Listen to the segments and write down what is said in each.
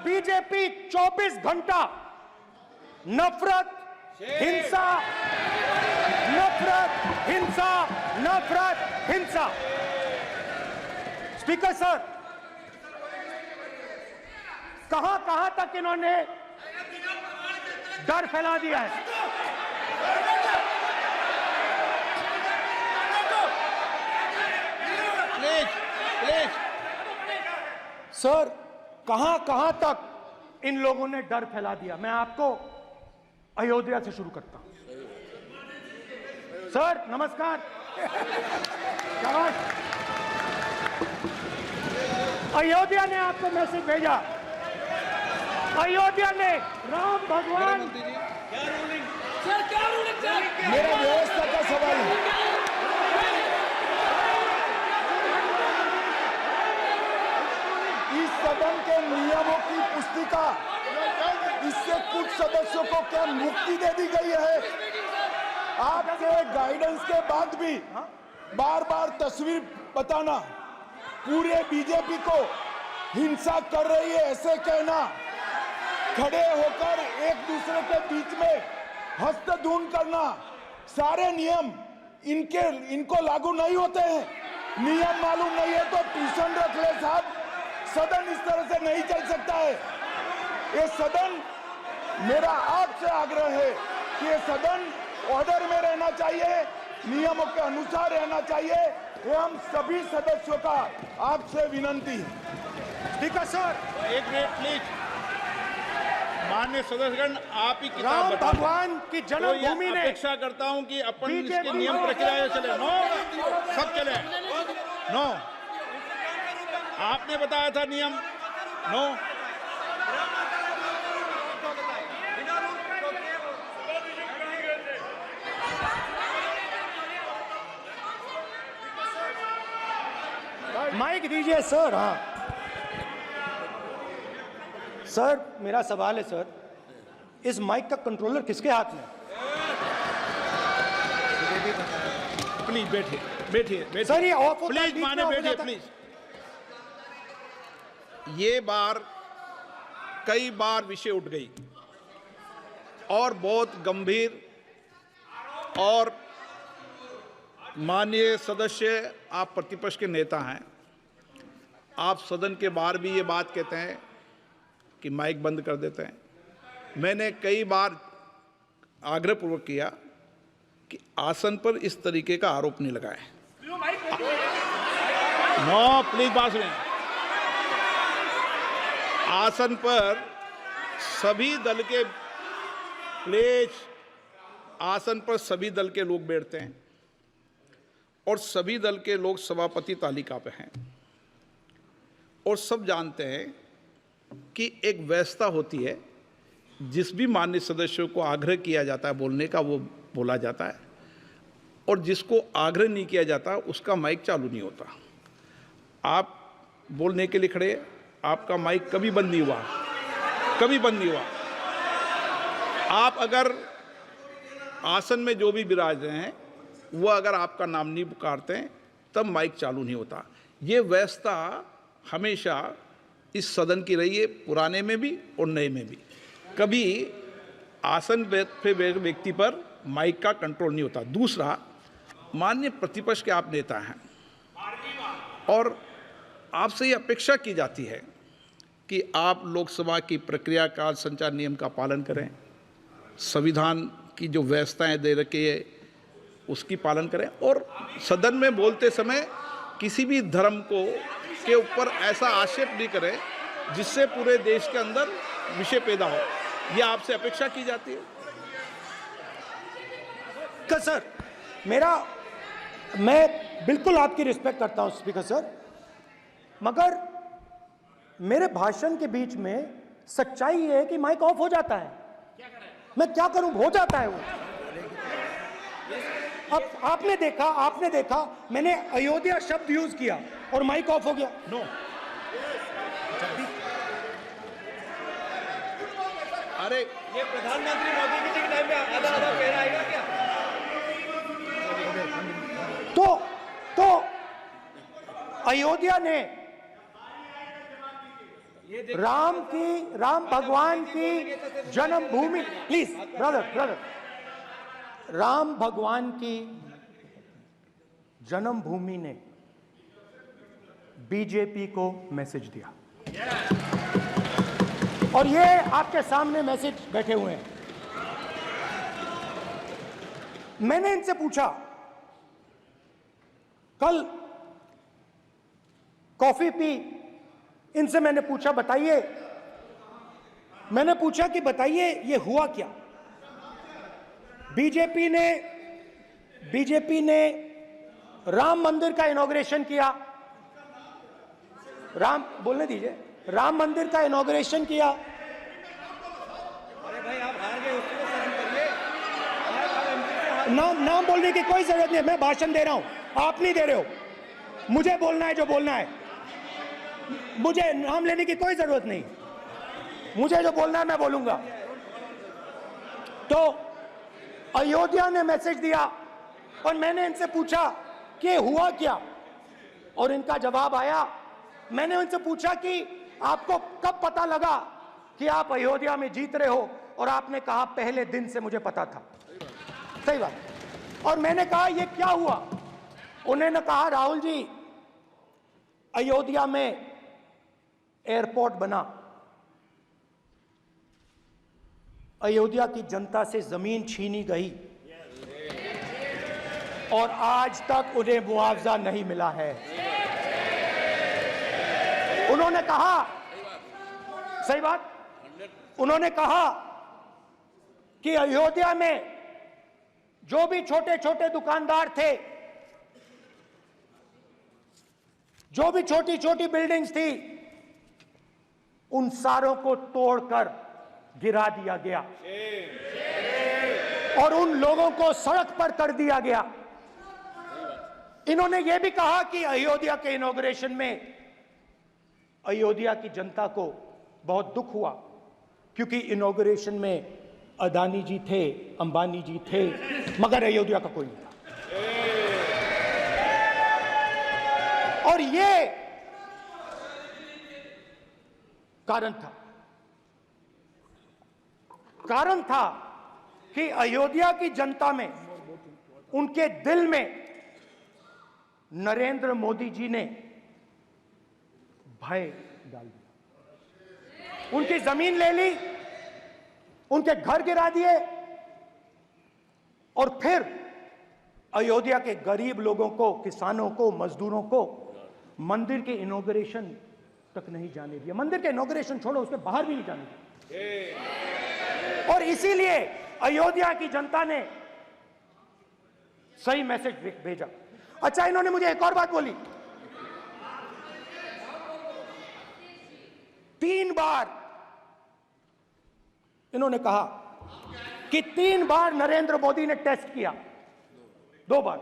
BJP 24 घंटा नफरत, हिंसा, नफरत, हिंसा, नफरत, हिंसा। स्पीकर सर, कहां तक इन्होंने डर फैला दिया है? प्लीज सर, कहां तक इन लोगों ने डर फैला दिया? मैं आपको अयोध्या से शुरू करता हूं। सर नमस्कार। अयोध्या ने आपको मैसेज भेजा। अयोध्या ने राम भगवान, मेरा व्यवस्था का सवाल है। इस सदन के नियमों की पुस्तिका, इससे कुछ सदस्यों को क्या मुक्ति दे दी गई है? आपके गाइडेंस के बाद भी बार बार तस्वीर बताना, पूरे बीजेपी को हिंसा कर रही है ऐसे कहना, खड़े होकर एक दूसरे के बीच में हस्तधून करना, सारे नियम इनको लागू नहीं होते हैं। नियम मालूम नहीं है तो ट्यूशन रख ले साहब। सदन इस तरह से नहीं चल सकता है। ये सदन, मेरा आपसे आग्रह है कि ये सदन ऑर्डर में रहना चाहिए, नियमों के अनुसार रहना चाहिए। ये हम सभी सदस्यों का आपसे विनंती है। स्पीकर सर, एक मिनट प्लीज। माननीय सदस्यगण, आप ही किताब राम बताओ। भगवान की जन्मभूमि ने, अपेक्षा करता हूं कि अपन इसके नियम प्रक्रिया चले। नो, सब चले। नो, आपने बताया था नियम। नो, माइक दीजिए सर। हाँ सर, मेरा सवाल है सर, इस माइक का कंट्रोलर किसके हाथ में? प्लीज बैठिए बैठिए सर ये ऑफ होता है, प्लीज बीच में माने ऑफ हो बैठिए जाता है। प्लीज। ये बार कई बार विषय उठ गई और बहुत गंभीर, और माननीय सदस्य, आप प्रतिपक्ष के नेता हैं, आप सदन के बाहर भी ये बात कहते हैं कि माइक बंद कर देते हैं। मैंने कई बार आग्रहपूर्वक किया कि आसन पर इस तरीके का आरोप नहीं लगाएं। नो प्लीज, बात सुनिए। आसन पर सभी दल के, प्लीज, आसन पर सभी दल के लोग बैठते हैं और सभी दल के लोग सभापति तालिका पे हैं, और सब जानते हैं कि एक व्यवस्था होती है, जिस भी माननीय सदस्यों को आग्रह किया जाता है बोलने का वो बोला जाता है, और जिसको आग्रह नहीं किया जाता उसका माइक चालू नहीं होता। आप बोलने के लिए खड़े, आपका माइक कभी बंद नहीं हुआ, कभी बंद नहीं हुआ। आप अगर आसन में जो भी विराज रहे हैं वो अगर आपका नाम नहीं पुकारते हैं तब माइक चालू नहीं होता। ये व्यवस्था हमेशा इस सदन की रही है, पुराने में भी और नए में भी। कभी आसन पे व्यक्ति पर माइक का कंट्रोल नहीं होता। दूसरा, माननीय प्रतिपक्ष के आप नेता हैं और आपसे ये अपेक्षा की जाती है कि आप लोकसभा की प्रक्रिया का, संचार नियम का पालन करें, संविधान की जो व्यवस्थाएं दे रखी है उसकी पालन करें, और सदन में बोलते समय किसी भी धर्म को के ऊपर ऐसा आक्षेप नहीं करें जिससे पूरे देश के अंदर विषय पैदा हो। ये आपसे अपेक्षा की जाती है। सर, मैं बिल्कुल आपकी रिस्पेक्ट करता हूं स्पीकर सर, मगर मेरे भाषण के बीच में सच्चाई ये है कि माइक ऑफ हो जाता है। मैं क्या करूं, हो जाता है वो। अब आपने देखा मैंने अयोध्या शब्द यूज किया और माइक ऑफ हो गया। नो, अरे ये प्रधानमंत्री मोदी जी के टाइम पे आधा पैरा आएगा क्या? तो अयोध्या ने राम भगवान की जन्मभूमि, प्लीज ब्रदर, राम भगवान की जन्मभूमि ने बीजेपी को मैसेज दिया, और ये आपके सामने मैसेज बैठे हुए हैं। मैंने इनसे पूछा, कल कॉफी पी, इनसे मैंने पूछा बताइए, मैंने पूछा कि बताइए ये हुआ क्या। बीजेपी ने राम मंदिर का इनॉग्रेशन किया, बोलने दीजिए, राम मंदिर का इनॉग्रेशन किया। अरे भाई आप हार गए, उसको सहन करिए। नाम बोलने की कोई जरूरत नहीं है, मैं भाषण दे रहा हूं, आप नहीं दे रहे हो। मुझे बोलना है जो बोलना है, मुझे नाम लेने की कोई जरूरत नहीं, मुझे जो बोलना है मैं बोलूंगा। तो अयोध्या ने मैसेज दिया और मैंने इनसे पूछा कि हुआ क्या, और इनका जवाब आया। मैंने उनसे पूछा कि आपको कब पता लगा कि आप अयोध्या में जीत रहे हो, और आपने कहा पहले दिन से मुझे पता था। सही बात। और मैंने कहा ये क्या हुआ, उन्होंने कहा राहुल जी, अयोध्या में एयरपोर्ट बना, अयोध्या की जनता से जमीन छीनी गई और आज तक उन्हें मुआवजा नहीं मिला है। उन्होंने कहा, सही बात, उन्होंने कहा कि अयोध्या में जो भी छोटे छोटे दुकानदार थे, जो भी छोटी छोटी बिल्डिंग्स थी, उन सारों को तोड़कर गिरा दिया गया और उन लोगों को सड़क पर कर दिया गया। इन्होंने यह भी कहा कि अयोध्या के इनॉग्रेशन में अयोध्या की जनता को बहुत दुख हुआ, क्योंकि इनॉग्रेशन में अदानी जी थे, अंबानी जी थे, मगर अयोध्या का कोई नहीं था। और ये कारण था कि अयोध्या की जनता में, उनके दिल में नरेंद्र मोदी जी ने भय डाल दिया। उनकी जमीन ले ली, उनके घर गिरा दिए, और फिर अयोध्या के गरीब लोगों को, किसानों को, मजदूरों को मंदिर के इनॉग्रेशन तक नहीं जाने दिया। मंदिर के इनॉग्रेशन छोड़ो, उसके बाहर भी नहीं जाने दिया। और इसीलिए अयोध्या की जनता ने सही मैसेज भेजा। अच्छा, इन्होंने मुझे एक और बात बोली, 3 बार इन्होंने कहा कि 3 बार नरेंद्र मोदी ने टेस्ट किया, 2 बार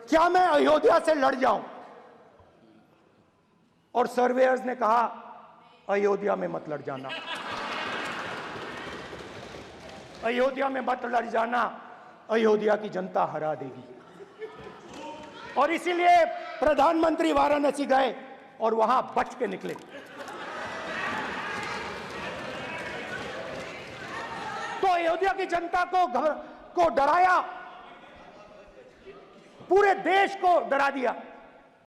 क्या मैं अयोध्या से लड़ जाऊं, और सर्वेयर्स ने कहा अयोध्या में मत लड़ जाना, अयोध्या में मत लड़ जाना, अयोध्या की जनता हरा देगी। और इसीलिए प्रधानमंत्री वाराणसी गए और वहां बच के निकले। तो अयोध्या की जनता को डराया, पूरे देश को डरा दिया।